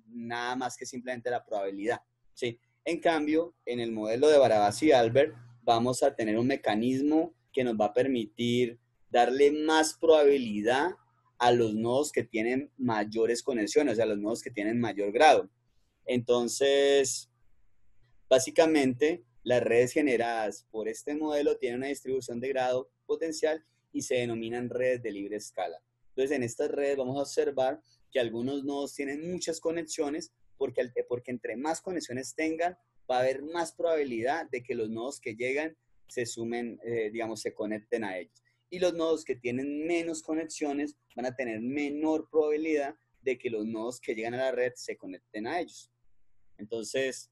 Speaker 1: nada más que simplemente la probabilidad, ¿sí? En cambio, en el modelo de Barabás y Albert, vamos a tener un mecanismo que nos va a permitir darle más probabilidad a los nodos que tienen mayores conexiones, o sea, los nodos que tienen mayor grado. Entonces, básicamente, las redes generadas por este modelo tienen una distribución de grado potencial y se denominan redes de libre escala. Entonces, en estas redes vamos a observar que algunos nodos tienen muchas conexiones porque entre más conexiones tengan, va a haber más probabilidad de que los nodos que llegan se sumen, digamos, se conecten a ellos. Y los nodos que tienen menos conexiones van a tener menor probabilidad de que los nodos que llegan a la red se conecten a ellos. Entonces,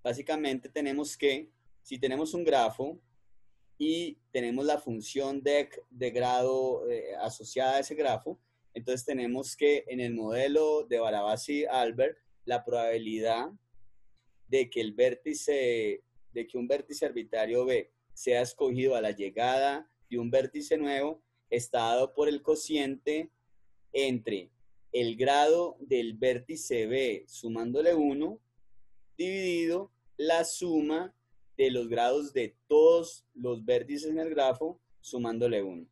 Speaker 1: básicamente tenemos que, si tenemos un grafo y tenemos la función de grado asociada a ese grafo, entonces tenemos que en el modelo de Barabás y Albert, la probabilidad de que un vértice arbitrario B sea escogido a la llegada de un vértice nuevo está dado por el cociente entre el grado del vértice B sumándole 1 dividido la suma de los grados de todos los vértices en el grafo sumándole 1.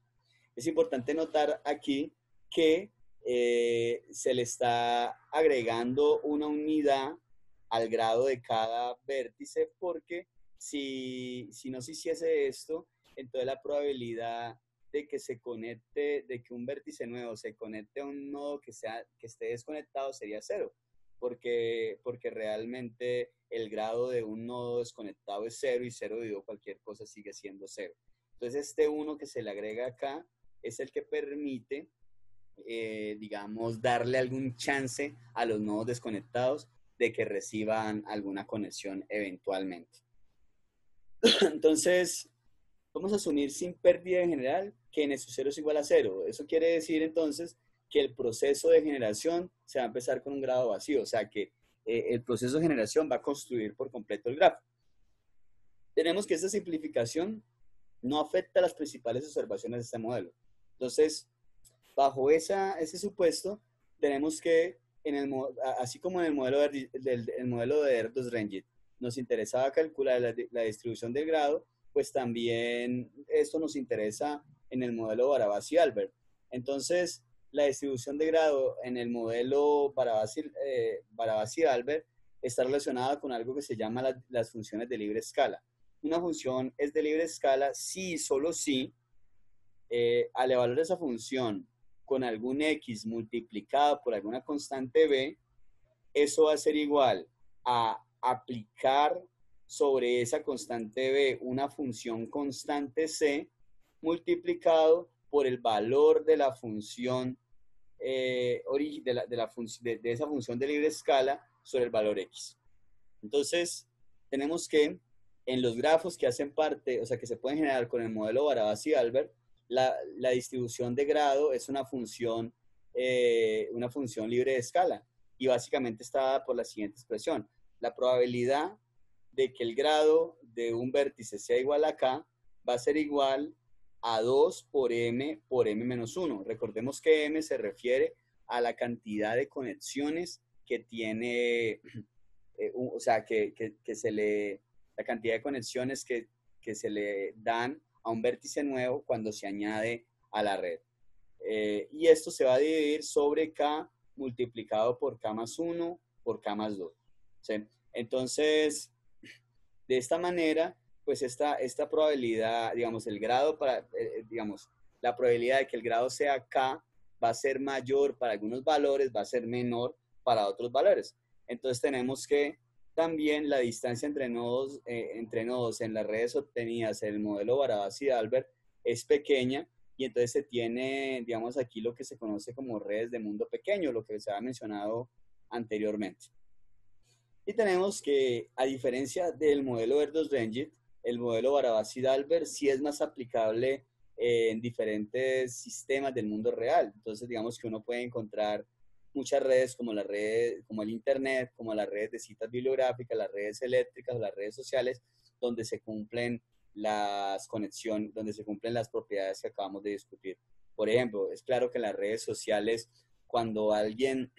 Speaker 1: Es importante notar aquí que se le está agregando una unidad al grado de cada vértice porque si no se hiciese esto, entonces la probabilidad de que se conecte, de que un vértice nuevo se conecte a un nodo que esté desconectado sería 0, porque realmente el grado de un nodo desconectado es 0 y 0 dividido cualquier cosa sigue siendo 0. Entonces este 1 que se le agrega acá es el que permite, digamos, darle algún chance a los nodos desconectados de que reciban alguna conexión eventualmente. Entonces, vamos a asumir sin pérdida en general que n sub 0 es igual a 0. Eso quiere decir entonces que el proceso de generación se va a empezar con un grado vacío, o sea que el proceso de generación va a construir por completo el grafo. Tenemos que esta simplificación no afecta a las principales observaciones de este modelo. Entonces, bajo ese supuesto, tenemos que, así como en el modelo de Erdos-Rengit, nos interesaba calcular la distribución del grado, pues también esto nos interesa en el modelo Barabás y Albert. Entonces, la distribución de grado en el modelo Barabás y Albert está relacionada con algo que se llama las funciones de libre escala. Una función es de libre escala si y solo si al evaluar esa función con algún x multiplicado por alguna constante b, eso va a ser igual a aplicar sobre esa constante b una función constante c multiplicado por el valor de la función de esa función de libre escala sobre el valor x. Entonces, tenemos que en los grafos que hacen parte, o sea, que se pueden generar con el modelo Barabás y Albert, la distribución de grado es una función libre de escala y básicamente está dada por la siguiente expresión. La probabilidad de que el grado de un vértice sea igual a k va a ser igual a 2 por m menos 1. Recordemos que m se refiere a la cantidad de conexiones que tiene, o sea, la cantidad de conexiones que se le dan a un vértice nuevo cuando se añade a la red. Y esto se va a dividir sobre k multiplicado por k más 1 por k más 2. ¿Sí? Entonces, de esta manera, pues esta probabilidad, digamos, el grado digamos, la probabilidad de que el grado sea k va a ser mayor para algunos valores, va a ser menor para otros valores. Entonces tenemos que también la distancia entre nodos en las redes obtenidas en el modelo Barabás y Albert es pequeña y entonces se tiene, digamos, aquí lo que se conoce como redes de mundo pequeño, lo que se ha mencionado anteriormente. Y tenemos que, a diferencia del modelo Erdos-Rengit, el modelo Barabás y Albert sí es más aplicable en diferentes sistemas del mundo real. Entonces, digamos que uno puede encontrar muchas redes como como el Internet, como las redes de citas bibliográficas, las redes eléctricas o las redes sociales, donde se cumplen las conexiones, donde se cumplen las propiedades que acabamos de discutir. Por ejemplo, es claro que en las redes sociales, cuando alguien,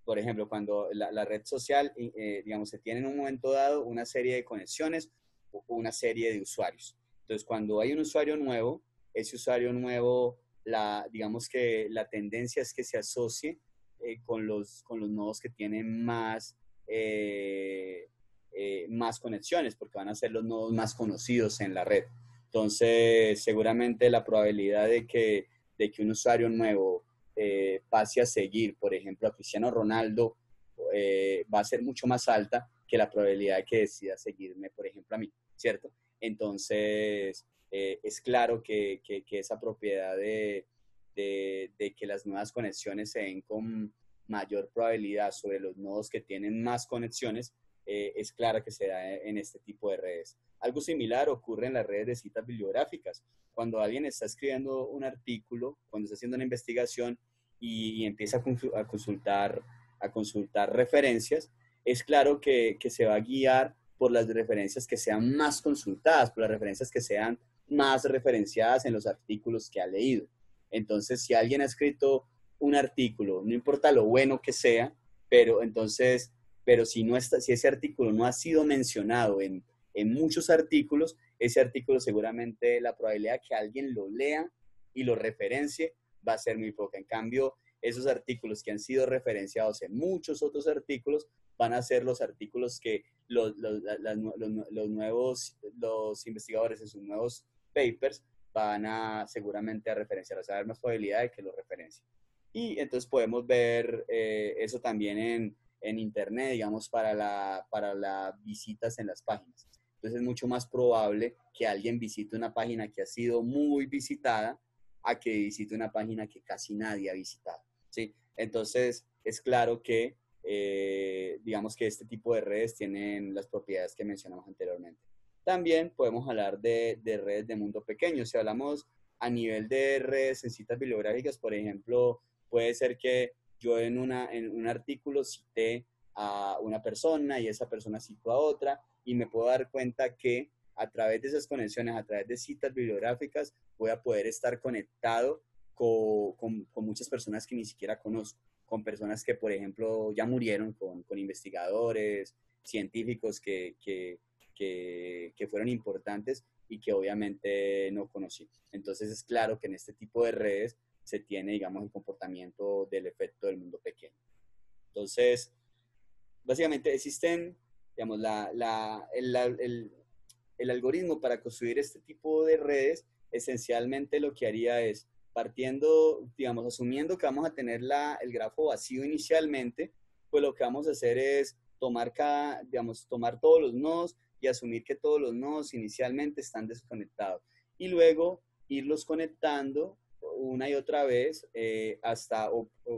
Speaker 1: por ejemplo, cuando la red social, digamos, se tiene en un momento dado una serie de conexiones o una serie de usuarios. Entonces, cuando hay un usuario nuevo, ese usuario nuevo, digamos que la tendencia es que se asocie con los nodos que tienen más conexiones, porque van a ser los nodos más conocidos en la red. Entonces, seguramente la probabilidad de que un usuario nuevo pase a seguir, por ejemplo, a Cristiano Ronaldo, va a ser mucho más alta que la probabilidad de que decida seguirme, por ejemplo, a mí, ¿cierto? Entonces, es claro que esa propiedad de que las nuevas conexiones se den con mayor probabilidad sobre los nodos que tienen más conexiones, es clara que se da en este tipo de redes. Algo similar ocurre en las redes de citas bibliográficas. Cuando alguien está escribiendo un artículo, cuando está haciendo una investigación y empieza a consultar referencias, es claro que se va a guiar por las referencias que sean más consultadas, por las referencias que sean más referenciadas en los artículos que ha leído. Entonces, si alguien ha escrito un artículo, no importa lo bueno que sea, pero si ese artículo no ha sido mencionado en muchos artículos, ese artículo seguramente la probabilidad de que alguien lo lea y lo referencie va a ser muy poca. En cambio, esos artículos que han sido referenciados en muchos otros artículos van a ser los artículos que los investigadores en sus nuevos papers van a seguramente a referenciar, o sea, hay más probabilidad de que lo referencien. Y entonces podemos ver eso también en Internet, digamos, para las visitas en las páginas. Entonces es mucho más probable que alguien visite una página que ha sido muy visitada a que visite una página que casi nadie ha visitado, ¿sí? Entonces es claro que, digamos que este tipo de redes tienen las propiedades que mencionamos anteriormente. También podemos hablar de redes de mundo pequeño. Si hablamos a nivel de redes en citas bibliográficas, por ejemplo, puede ser que yo en un artículo cité a una persona y esa persona citó a otra y me puedo dar cuenta que a través de esas conexiones, a través de citas bibliográficas, voy a poder estar conectado con muchas personas que ni siquiera conozco, con personas que, por ejemplo, ya murieron, con investigadores, científicos que fueron importantes y que obviamente no conocí. Entonces es claro que en este tipo de redes se tiene, digamos, el comportamiento del efecto del mundo pequeño. Entonces, básicamente existen, digamos, el algoritmo para construir este tipo de redes, esencialmente lo que haría es, partiendo, digamos, asumiendo que vamos a tener el grafo vacío inicialmente, pues lo que vamos a hacer es tomar todos los nodos y asumir que todos los nodos inicialmente están desconectados. Y luego irlos conectando una y otra vez hasta,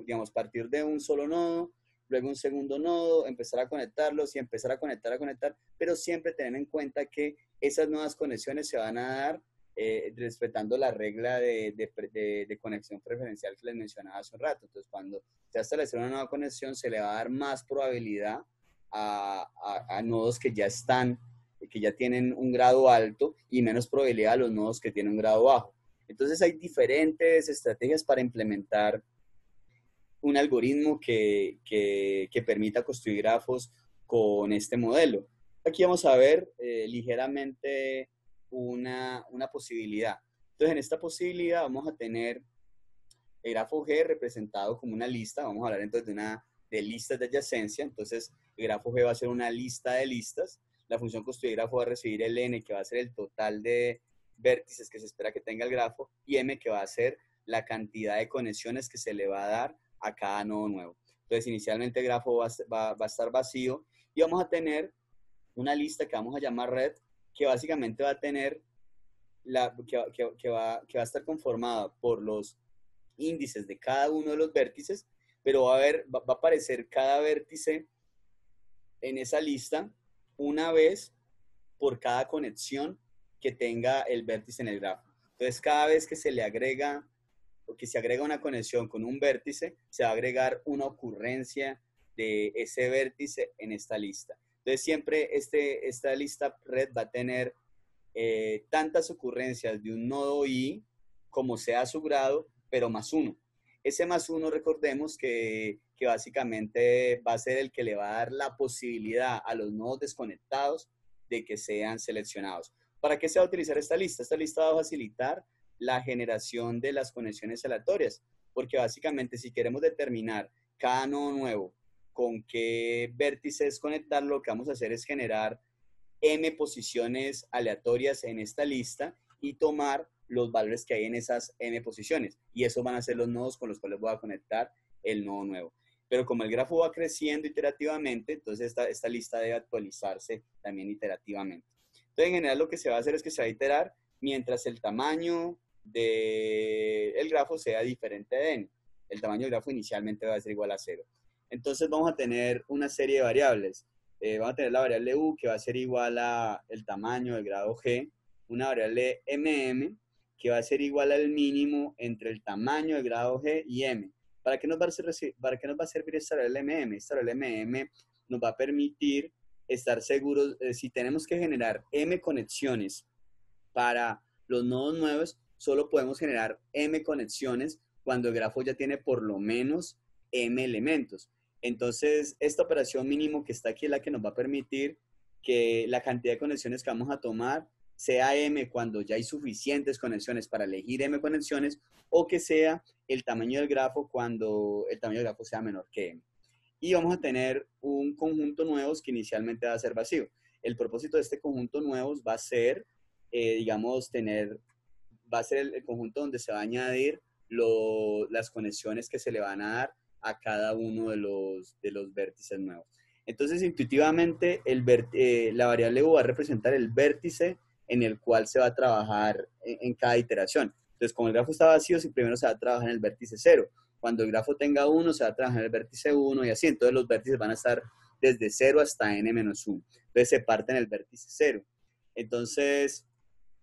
Speaker 1: digamos, partir de un solo nodo, luego un segundo nodo, empezar a conectarlos y empezar a conectar, pero siempre tener en cuenta que esas nuevas conexiones se van a dar respetando la regla de conexión preferencial que les mencionaba hace un rato. Entonces, cuando se establece una nueva conexión, se le va a dar más probabilidad a nodos que ya tienen un grado alto y menos probabilidad a los nodos que tienen un grado bajo. Entonces, hay diferentes estrategias para implementar un algoritmo que permita construir grafos con este modelo. Aquí vamos a ver ligeramente una posibilidad. Entonces, en esta posibilidad vamos a tener el grafo G representado como una lista. Vamos a hablar entonces de listas de adyacencia. Entonces, el grafo G va a ser una lista de listas. La función construir grafo va a recibir el n, que va a ser el total de vértices que se espera que tenga el grafo, y m, que va a ser la cantidad de conexiones que se le va a dar a cada nodo nuevo. Entonces, inicialmente el grafo va a estar vacío y vamos a tener una lista que vamos a llamar red, que básicamente va a tener que va a estar conformada por los índices de cada uno de los vértices, pero va a aparecer cada vértice en esa lista una vez por cada conexión que tenga el vértice en el grafo. Entonces, cada vez que se le agrega o que se agrega una conexión con un vértice, se va a agregar una ocurrencia de ese vértice en esta lista. Entonces, siempre esta lista red va a tener tantas ocurrencias de un nodo I como sea su grado, pero más uno. Ese más uno, recordemos que básicamente va a ser el que le va a dar la posibilidad a los nodos desconectados de que sean seleccionados. ¿Para qué se va a utilizar esta lista? Esta lista va a facilitar la generación de las conexiones aleatorias, porque básicamente si queremos determinar cada nodo nuevo con qué vértices conectar, lo que vamos a hacer es generar m posiciones aleatorias en esta lista y tomar los valores que hay en esas m posiciones. Y esos van a ser los nodos con los cuales voy a conectar el nodo nuevo. Pero como el grafo va creciendo iterativamente, entonces esta lista debe actualizarse también iterativamente. Entonces, en general, lo que se va a hacer es que se va a iterar mientras el tamaño del grafo sea diferente de n. El tamaño del grafo inicialmente va a ser igual a 0. Entonces, vamos a tener una serie de variables. Vamos a tener la variable u, que va a ser igual a el tamaño del grado g, una variable que va a ser igual al mínimo entre el tamaño del grado g y m. ¿Para qué nos va a servir esta variable Esta variable nos va a permitir estar seguros, si tenemos que generar m conexiones para los nodos nuevos, solo podemos generar m conexiones cuando el grafo ya tiene por lo menos m elementos. Entonces, esta operación mínimo que está aquí es la que nos va a permitir que la cantidad de conexiones que vamos a tomar sea m cuando ya hay suficientes conexiones para elegir m conexiones, o que sea el tamaño del grafo cuando el tamaño del grafo sea menor que m. Y vamos a tener un conjunto nuevos que inicialmente va a ser vacío. El propósito de este conjunto nuevos va a ser, digamos, va a ser el conjunto donde se va a añadir las conexiones que se le van a dar a cada uno de los vértices nuevos. Entonces, intuitivamente, la variable u va a representar el vértice en el cual se va a trabajar en cada iteración. Entonces, como el grafo está vacío, primero se va a trabajar en el vértice 0. Cuando el grafo tenga 1, se va a trabajar en el vértice 1 y así. Entonces, los vértices van a estar desde 0 hasta n-1. Entonces, se parte en el vértice 0. Entonces,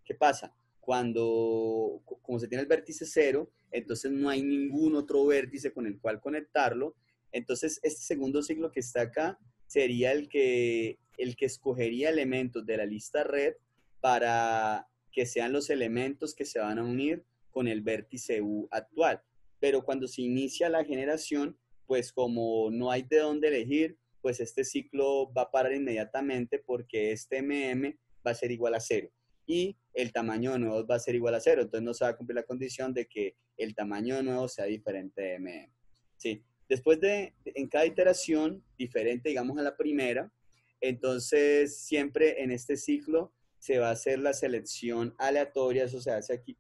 Speaker 1: ¿qué pasa? Como se tiene el vértice 0, entonces no hay ningún otro vértice con el cual conectarlo. Entonces, este segundo ciclo que está acá sería el que escogería elementos de la lista red para que sean los elementos que se van a unir con el vértice U actual. Pero cuando se inicia la generación, pues como no hay de dónde elegir, pues este ciclo va a parar inmediatamente porque este MM va a ser igual a 0 y el tamaño de nuevos va a ser igual a 0. Entonces no se va a cumplir la condición de que el tamaño de nuevos sea diferente de MM. ¿Sí? Después en cada iteración, diferente, digamos, a la primera, entonces siempre en este ciclo se va a hacer la selección aleatoria. Eso se hace aquí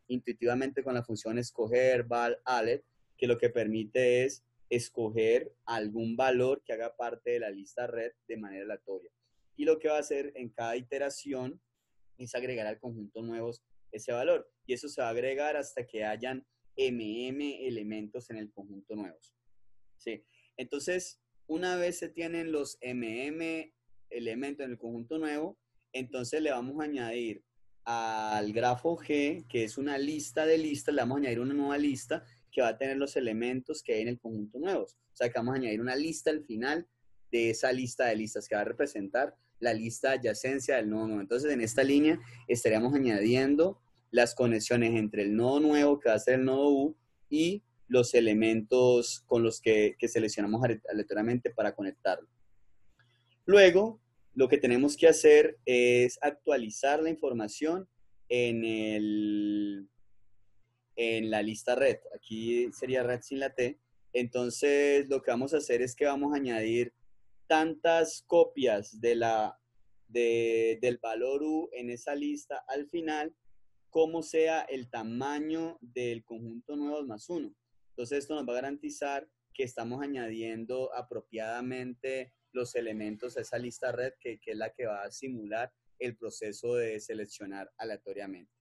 Speaker 1: intuitivamente con la función escoger val alet, que lo que permite es escoger algún valor que haga parte de la lista red de manera aleatoria. Y lo que va a hacer en cada iteración es agregar al conjunto nuevos ese valor. Y eso se va a agregar hasta que hayan elementos en el conjunto nuevos. ¿Sí? Entonces, una vez se tienen los elementos en el conjunto nuevo, entonces le vamos a añadir al grafo G, que es una lista de listas, le vamos a añadir una nueva lista que va a tener los elementos que hay en el conjunto nuevos. O sea, que vamos a añadir una lista al final de esa lista de listas que va a representar la lista de adyacencia del nodo nuevo. Entonces, en esta línea estaríamos añadiendo las conexiones entre el nodo nuevo, que va a ser el nodo U, y los elementos con los que seleccionamos aleatoriamente para conectarlo. Luego, lo que tenemos que hacer es actualizar la información en la lista red. Aquí sería red sin la T. Entonces, lo que vamos a hacer es que vamos a añadir tantas copias del valor U en esa lista al final, como sea el tamaño del conjunto nuevos más 1. Entonces, esto nos va a garantizar que estamos añadiendo apropiadamente los elementos a esa lista red, que es la que va a simular el proceso de seleccionar aleatoriamente.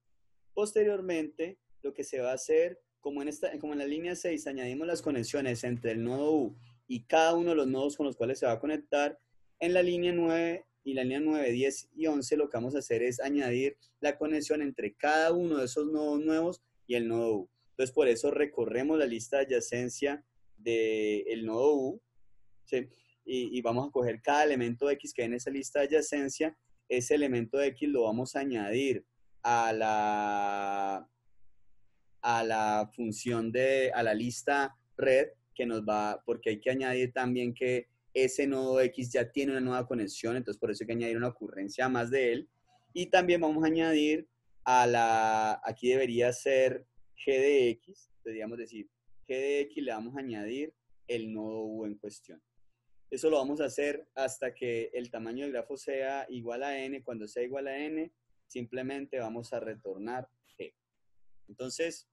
Speaker 1: Posteriormente, lo que se va a hacer, como en la línea 6, añadimos las conexiones entre el nodo U y cada uno de los nodos con los cuales se va a conectar. En la línea 9 y la línea 9, 10 y 11, lo que vamos a hacer es añadir la conexión entre cada uno de esos nodos nuevos y el nodo U. Entonces, por eso recorremos la lista de adyacencia del nodo U, ¿sí? Y vamos a coger cada elemento X que hay en esa lista de adyacencia. Ese elemento X lo vamos a añadir a a la función a la lista red que nos va, porque hay que añadir también que ese nodo X ya tiene una nueva conexión, entonces por eso hay que añadir una ocurrencia más de él. Y también vamos a añadir aquí debería ser G de X, podríamos decir, G de X le vamos a añadir el nodo U en cuestión. Eso lo vamos a hacer hasta que el tamaño del grafo sea igual a n. Cuando sea igual a n, simplemente vamos a retornar g. Entonces,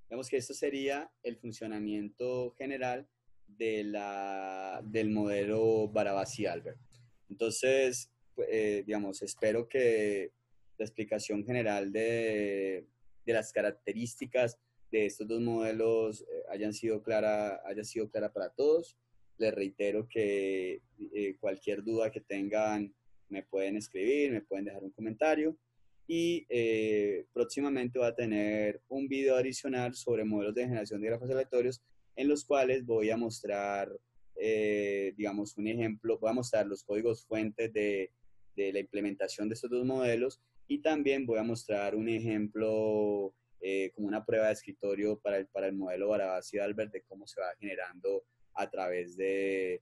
Speaker 1: vemos que esto sería el funcionamiento general del modelo Barabasi-Albert. Entonces, digamos, espero que la explicación general de las características de estos dos modelos haya sido clara para todos. Les reitero que cualquier duda que tengan me pueden escribir, me pueden dejar un comentario. Y próximamente voy a tener un video adicional sobre modelos de generación de grafos aleatorios en los cuales voy a mostrar, digamos, un ejemplo, voy a mostrar los códigos fuentes de la implementación de estos dos modelos y también voy a mostrar un ejemplo como una prueba de escritorio para el modelo Barabasi-Albert de cómo se va generando a través del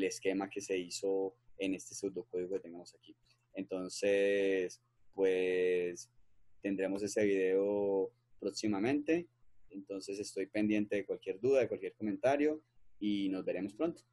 Speaker 1: esquema que se hizo en este pseudocódigo que tenemos aquí. Entonces, pues tendremos ese video próximamente. Entonces estoy pendiente de cualquier duda, de cualquier comentario y nos veremos pronto.